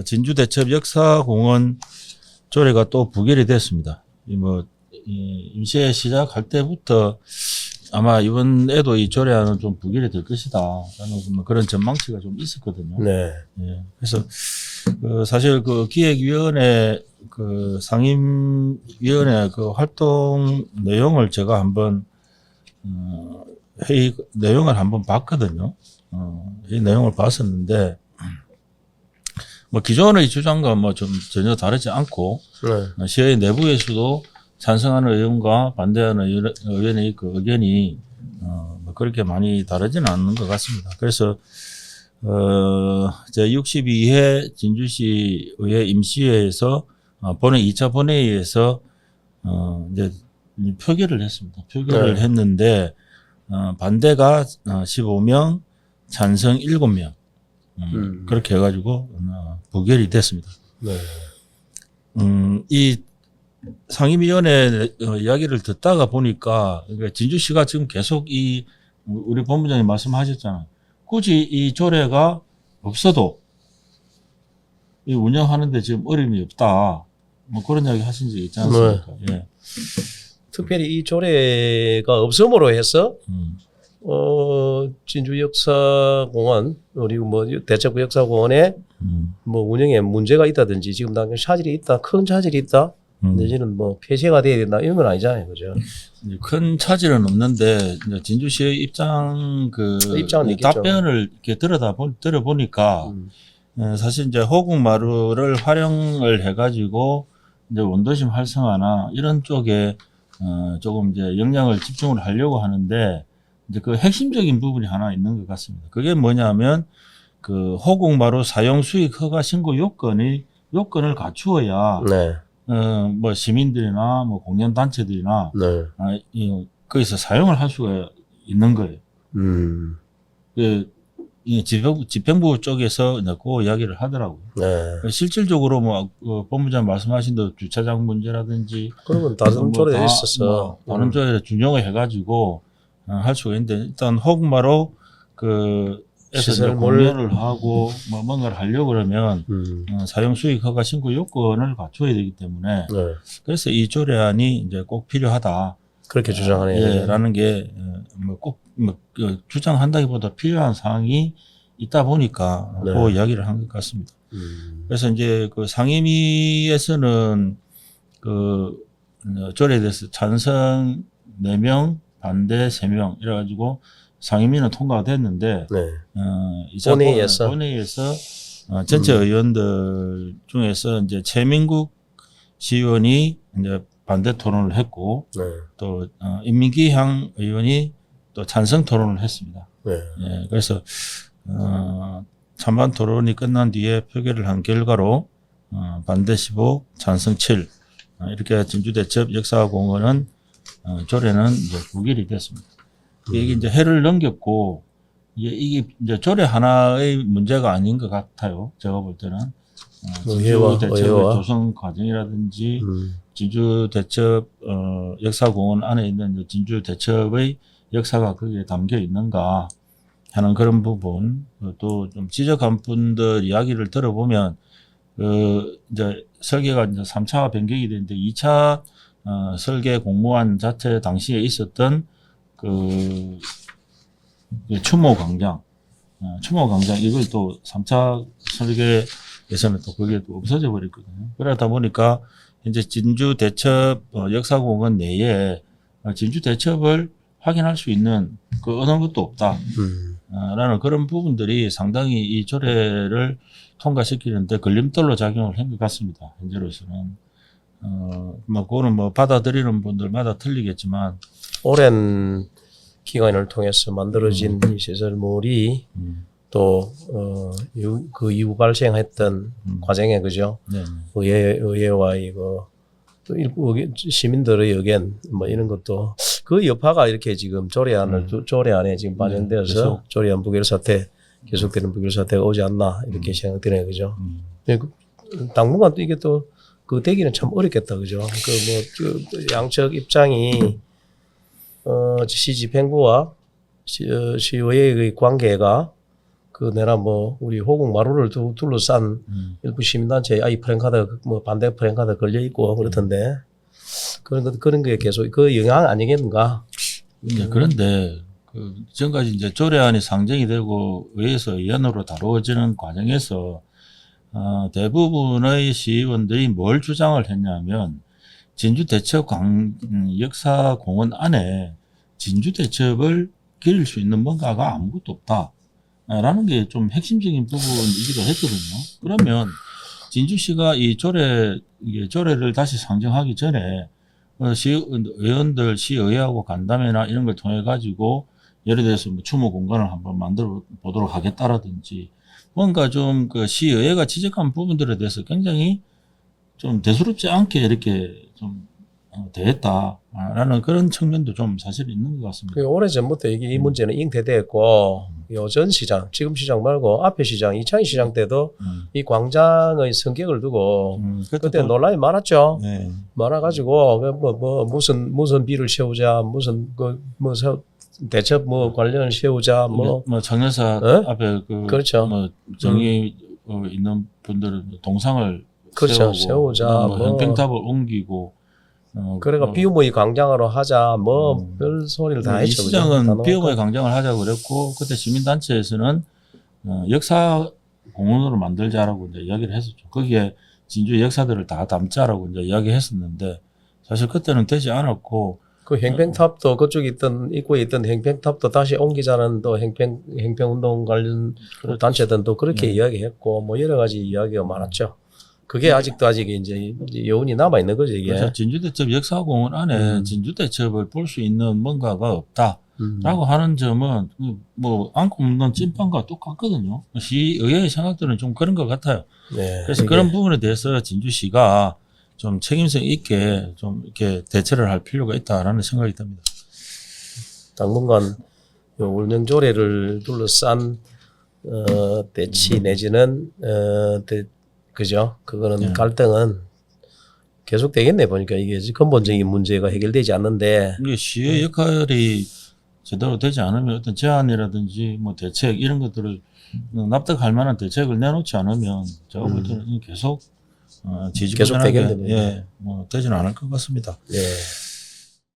진주대첩 역사공원 조례가 또 부결이 됐습니다. 임시회 시작할 때부터 아마 이번에도 이 조례안은 좀 부결이 될 것이다 라는 그런 전망치가 좀 있었거든요. 네. 예. 그래서 사실 그 기획위원회 그 상임위원회 그 활동 내용을 제가 한번 회의 내용을 한번 봤거든요. 이 내용을 봤었는데 뭐 기존의 주장과 뭐 좀 전혀 다르지 않고 시의 내부에서도 찬성하는 의원과 반대하는 의원의 그 의견이 뭐 그렇게 많이 다르지는 않는 것 같습니다. 그래서 제 62회 진주시의회 임시회에서 본회 2차 본회의에서 이제 표결을 했습니다. 표결을 했는데 반대가 15명, 찬성 7명 그렇게 해가지고 부결이 됐습니다. 네. 이 상임위원회 이야기를 듣다가 보니까 진주시가 지금 계속 우리 본부장님 말씀하셨잖아요. 굳이 이 조례가 없어도 이 운영하는데 지금 어려움이 없다. 뭐 그런 이야기 하신 적이 있지 않습니까? 네. 예. 특별히 이 조례가 없음으로 해서 진주 역사공원 우리 뭐 대첩구 역사공원에 뭐 운영에 문제가 있다든지 지금 당장 차질이 있다, 큰 차질이 있다. 내지는 뭐 폐쇄가 돼야 된다 이런 건 아니잖아요, 그죠? 큰 차질은 없는데 진주시의 입장은 답변을 이렇게 들어보니까 사실 이제 호국마루를 활용을 해가지고 이제 원도심 활성화나 이런 쪽에 조금 이제 역량을 집중을 하려고 하는데 이제 그 핵심적인 부분이 하나 있는 것 같습니다. 그게 뭐냐면 그 호국마루 사용 수익 허가 신고 요건을 갖추어야. 네. 뭐 시민들이나 뭐 공연 단체들이나 거기서 사용을 할 수가 있는 거예요. 이 집행부 쪽에서 이제 그 이야기를 하더라고요. 네. 실질적으로 뭐 본부장 말씀하신 대로 주차장 문제라든지 그러면 다른 조례에 있어서 다른 조례에 준용을 해가지고 할 수가 있는데 일단 호국마루 에서 공연을 하고 뭐 뭔가를 하려고 그러면 사용 수익 허가 신고 요건을 갖춰야 되기 때문에 그래서 이 조례안이 이제 꼭 필요하다. 그렇게 주장하네요. 예, 라는 게 뭐 꼭 주장한다기보다 필요한 사항이 있다 보니까 그 이야기를 한 것 같습니다. 그래서 이제 그 상임위에서는 그 조례에 대해서 찬성 4명, 반대 3명 이래가지고 상임위는 통과가 됐는데 본회의에서 전체 의원들 중에서 이제 최민국 시의원이 이제 반대 토론을 했고 또 임민기향 의원이 또 찬성 토론을 했습니다. 예, 그래서 찬반 토론이 끝난 뒤에 표결을 한 결과로 반대 15, 찬성 7 이렇게 진주대첩 역사공원은 조례는 이제 부결이 됐습니다. 이게 이제 해를 넘겼고 이게 이제 조례 하나의 문제가 아닌 것 같아요. 제가 볼 때는 진주 대첩의 조성 과정이라든지 진주 대첩 역사공원 안에 있는 진주 대첩의 역사가 거기에 담겨 있는가 하는 그런 부분 또 좀 지적한 분들 이야기를 들어보면 이제 설계가 이제 3차 변경이 되는데 2차 설계 공모안 자체 당시에 있었던 그 추모 광장 이걸 또 3차 설계에서는 또 그게 또 없어져 버렸거든요. 그러다 보니까 이제 진주 대첩 역사공원 내에 진주 대첩을 확인할 수 있는 그 어느 것도 없다. 라는 그런 부분들이 상당히 이 조례를 통과시키는데 걸림돌로 작용을 한 것 같습니다. 현재로서는. 뭐, 그거는 뭐 받아들이는 분들마다 틀리겠지만. 오랜 기간을 통해서 만들어진 이 시설물이 또, 그 이후 발생했던 과정에, 그죠? 네. 의회와 이거, 또 일부 시민들의 의견, 뭐 이런 것도 그 여파가 이렇게 지금 조례안에 지금 반영되어서 조례안 부결 사태, 계속되는 부결 사태가 오지 않나, 이렇게 생각되네요, 그죠? 당분간 또 이게 또, 그 되기는 참 어렵겠다, 그죠? 양측 입장이, 시집행부와 시의회의 관계가 그 내나 뭐 우리 호국 마루를 둘러싼 일부 시민단체 아이 프랜카드 뭐 반대 프랜카드 걸려 있고 그렇던데 그런 게 계속 그 영향 아니겠는가? 이제 그런데 그 지금까지 이제 조례안이 상정이 되고 의회에서 의안으로 다루어지는 과정에서 대부분의 시의원들이 뭘 주장을 했냐면 진주 대첩 역사 공원 안에 진주 대첩을 기릴 수 있는 뭔가가 아무것도 없다라는 게 좀 핵심적인 부분이기도 했거든요. 그러면 진주시가 이 조례를 다시 상정하기 전에 시의원들 시의회하고 간담회나 이런 걸 통해 가지고 예를 들어서 뭐 추모 공간을 한번 만들어 보도록 하겠다라든지 뭔가 좀 그 시의회가 지적한 부분들에 대해서 굉장히 좀 대수롭지 않게 이렇게 좀 대했다라는 그런 측면도 좀 사실 있는 것 같습니다. 그 오래전부터 이 문제는 ing대됐고 요전 시장, 지금 시장 말고 앞에 시장, 이창희 시장 때도 이 광장의 성격을 두고 그때 논란이 많았죠. 네. 많아가지고 무슨 비를 세우자, 무슨 대첩 관련을 세우자 뭐 정여사 어? 앞에 그렇죠. 뭐 정의 있는 분들은 동상을 그렇죠. 세우고 세우자, 뭐 형평탑을 옮기고 그러니까 비우머의 광장으로 하자 별 소리를 다 이 했죠. 시장은 비우머의 광장을 하자고 그랬고 그때 시민단체에서는 역사 공원으로 만들자라고 이제 이야기를 했었죠. 거기에 진주 역사들을 다 담자라고 이제 이야기했었는데 사실 그때는 되지 않았고 그 행평탑도 그쪽에 있던 입구에 있던 행평탑도 다시 옮기자는 또 행평운동 관련 단체들도 그렇게 이야기했고 뭐 여러 가지 이야기가 많았죠. 그게 아직도 이제 여운이 남아 있는 거죠 이게. 그래서 진주대첩 역사공원 안에 진주대첩을 볼 수 있는 뭔가가 없다라고 하는 점은 뭐 안고 묻는 찐빵과 똑같거든요. 시의회의 생각들은 좀 그런 것 같아요. 네, 그래서 그런 부분에 대해서 진주시가 좀 책임성 있게 좀 이렇게 대처를 할 필요가 있다라는 생각이 듭니다. 당분간 요 울릉조례를 둘러싼 대치 내지는 그죠? 그거는 네. 갈등은 계속 되겠네 보니까 이게 근본적인 문제가 해결되지 않는데 이게 시의 역할이 제대로 되지 않으면 어떤 제안이라든지 뭐 대책 이런 것들을 납득할 만한 대책을 내놓지 않으면 제가 볼 때는 계속 계속 지지부진하게 되겠네요. 뭐 되지는 않을 것 같습니다. 네.